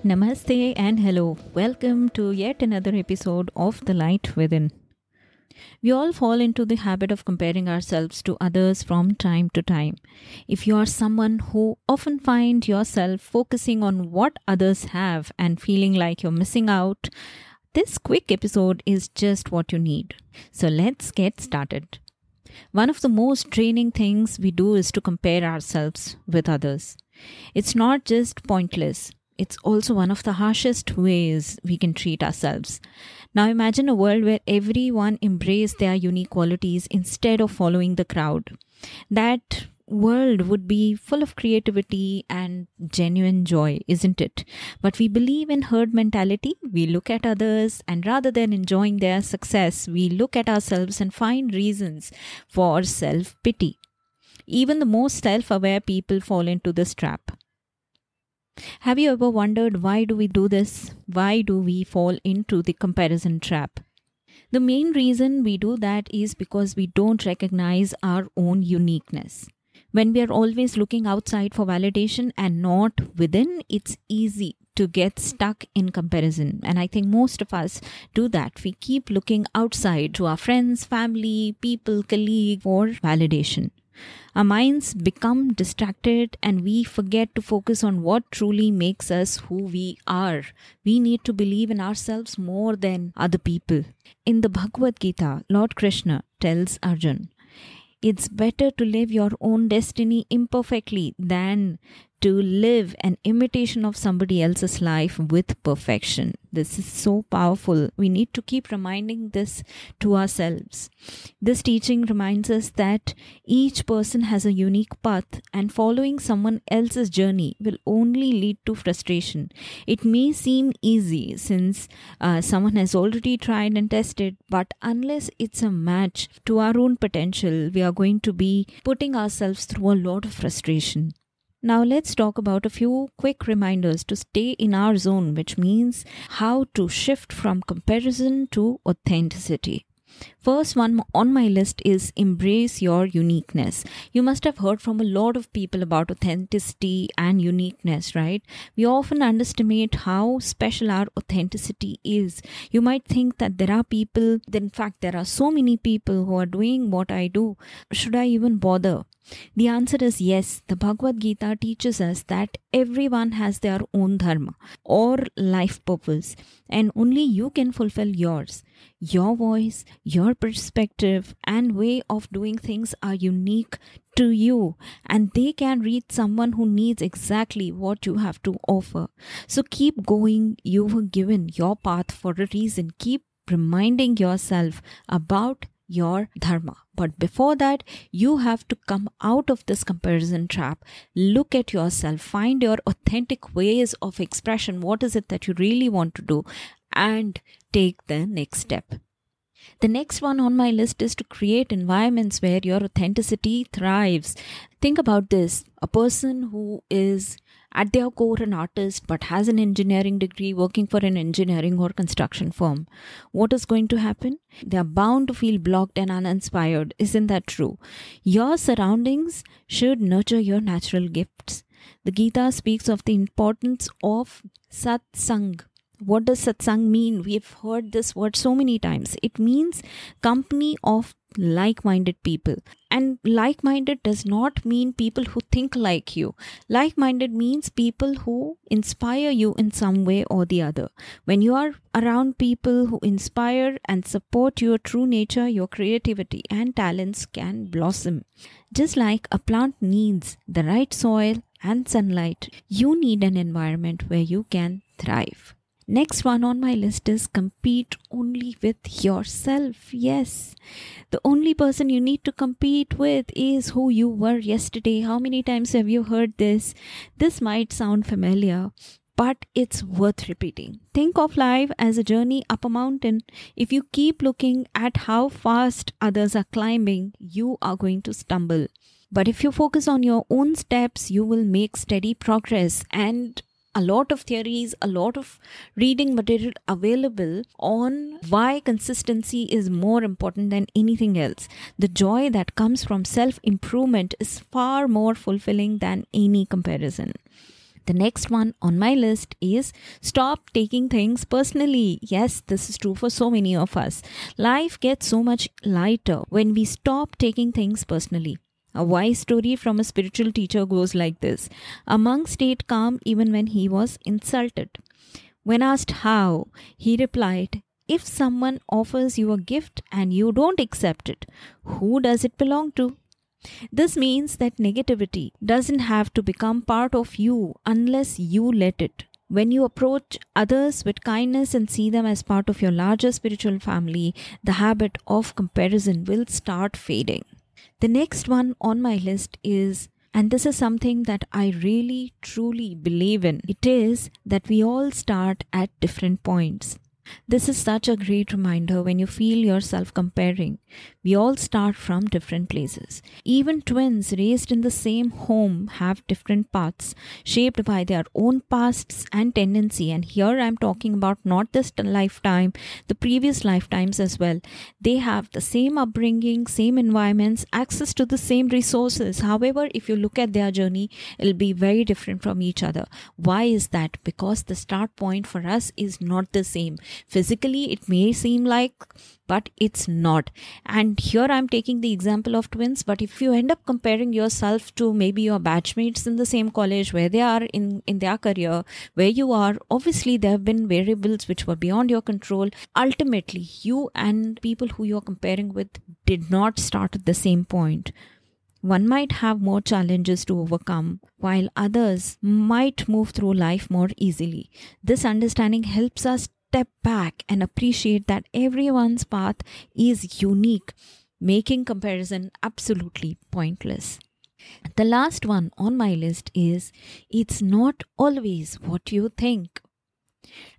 Namaste and hello. Welcome to yet another episode of The Light Within. We all fall into the habit of comparing ourselves to others from time to time. If you are someone who often find yourself focusing on what others have and feeling like you're missing out, this quick episode is just what you need. So let's get started. One of the most draining things we do is to compare ourselves with others. It's not just pointless. It's also one of the harshest ways we can treat ourselves. Now imagine a world where everyone embraced their unique qualities instead of following the crowd. That world would be full of creativity and genuine joy, isn't it? But we believe in herd mentality. We look at others and rather than enjoying their success, we look at ourselves and find reasons for self-pity. Even the most self-aware people fall into this trap. Have you ever wondered why do we do this? Why do we fall into the comparison trap? The main reason we do that is because we don't recognize our own uniqueness. When we are always looking outside for validation and not within, it's easy to get stuck in comparison. And I think most of us do that. We keep looking outside to our friends, family, people, colleagues for validation. Our minds become distracted and we forget to focus on what truly makes us who we are. We need to believe in ourselves more than other people. In the Bhagavad Gita, Lord Krishna tells Arjun, it's better to live your own destiny imperfectly than to live an imitation of somebody else's life with perfection. This is so powerful. We need to keep reminding this to ourselves. This teaching reminds us that each person has a unique path and following someone else's journey will only lead to frustration. It may seem easy since someone has already tried and tested, but unless it's a match to our own potential, we are going to be putting ourselves through a lot of frustration. Now let's talk about a few quick reminders to stay in our zone, which means how to shift from comparison to authenticity. First one on my list is embrace your uniqueness. You must have heard from a lot of people about authenticity and uniqueness, right? We often underestimate how special our authenticity is. You might think that there are people, in fact, there are so many people who are doing what I do. Should I even bother? The answer is yes. The Bhagavad Gita teaches us that everyone has their own dharma or life purpose and only you can fulfill yours. Your voice, your perspective and way of doing things are unique to you and they can reach someone who needs exactly what you have to offer. So keep going. You were given your path for a reason. Keep reminding yourself about your dharma. But before that, you have to come out of this comparison trap. Look at yourself, find your authentic ways of expression. What is it that you really want to do? And take the next step. The next one on my list is to create environments where your authenticity thrives. Think about this. A person who is at their core an artist but has an engineering degree working for an engineering or construction firm. What is going to happen? They are bound to feel blocked and uninspired. Isn't that true? Your surroundings should nurture your natural gifts. The Gita speaks of the importance of satsang. What does satsang mean? We have heard this word so many times. It means company of like-minded people. And like-minded does not mean people who think like you. Like-minded means people who inspire you in some way or the other. When you are around people who inspire and support your true nature, your creativity and talents can blossom. Just like a plant needs the right soil and sunlight, you need an environment where you can thrive. Next one on my list is compete only with yourself. Yes, the only person you need to compete with is who you were yesterday. How many times have you heard this? This might sound familiar, but it's worth repeating. Think of life as a journey up a mountain. If you keep looking at how fast others are climbing, you are going to stumble. But if you focus on your own steps, you will make steady progress. And a lot of theories, a lot of reading material available on why consistency is more important than anything else. The joy that comes from self improvement is far more fulfilling than any comparison. The next one on my list is stop taking things personally. Yes, this is true for so many of us. Life gets so much lighter when we stop taking things personally. A wise story from a spiritual teacher goes like this. A monk stayed calm even when he was insulted. When asked how, he replied, "If someone offers you a gift and you don't accept it, who does it belong to?" This means that negativity doesn't have to become part of you unless you let it. When you approach others with kindness and see them as part of your larger spiritual family, the habit of comparison will start fading. The next one on my list is, and this is something that I really truly believe in, it is that we all start at different points. This is such a great reminder when you feel yourself comparing. We all start from different places. Even twins raised in the same home have different paths, shaped by their own pasts and tendency. And here I'm talking about not this lifetime, the previous lifetimes as well. They have the same upbringing, same environments, access to the same resources. However, if you look at their journey, it'll be very different from each other. Why is that? Because the start point for us is not the same. Physically, it may seem like, but it's not. And here I'm taking the example of twins, but if you end up comparing yourself to maybe your batchmates in the same college, where they are in their career, where you are, obviously there have been variables which were beyond your control. Ultimately, you and people who you're comparing with did not start at the same point. One might have more challenges to overcome, while others might move through life more easily. This understanding helps us step back and appreciate that everyone's path is unique, making comparison absolutely pointless. The last one on my list is, it's not always what you think.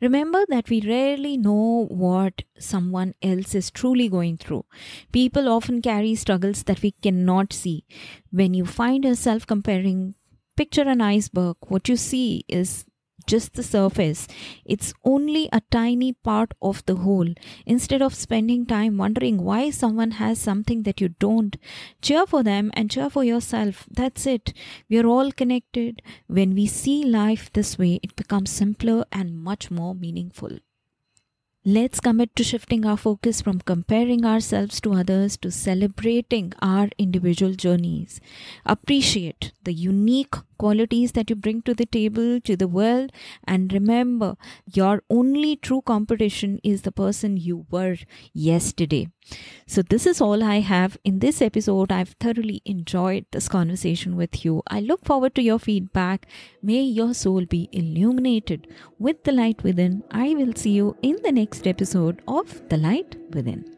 Remember that we rarely know what someone else is truly going through. People often carry struggles that we cannot see. When you find yourself comparing, picture an iceberg. What you see is just the surface. It's only a tiny part of the whole. Instead of spending time wondering why someone has something that you don't, cheer for them and cheer for yourself. That's it. We are all connected. When we see life this way, it becomes simpler and much more meaningful. Let's commit to shifting our focus from comparing ourselves to others to celebrating our individual journeys. Appreciate the unique qualities that you bring to the table, to the world, and remember, your only true competition is the person you were yesterday. So this is all I have in this episode. I've thoroughly enjoyed this conversation with you. I look forward to your feedback. May your soul be illuminated with the light within. I will see you in the next episode of The Light Within.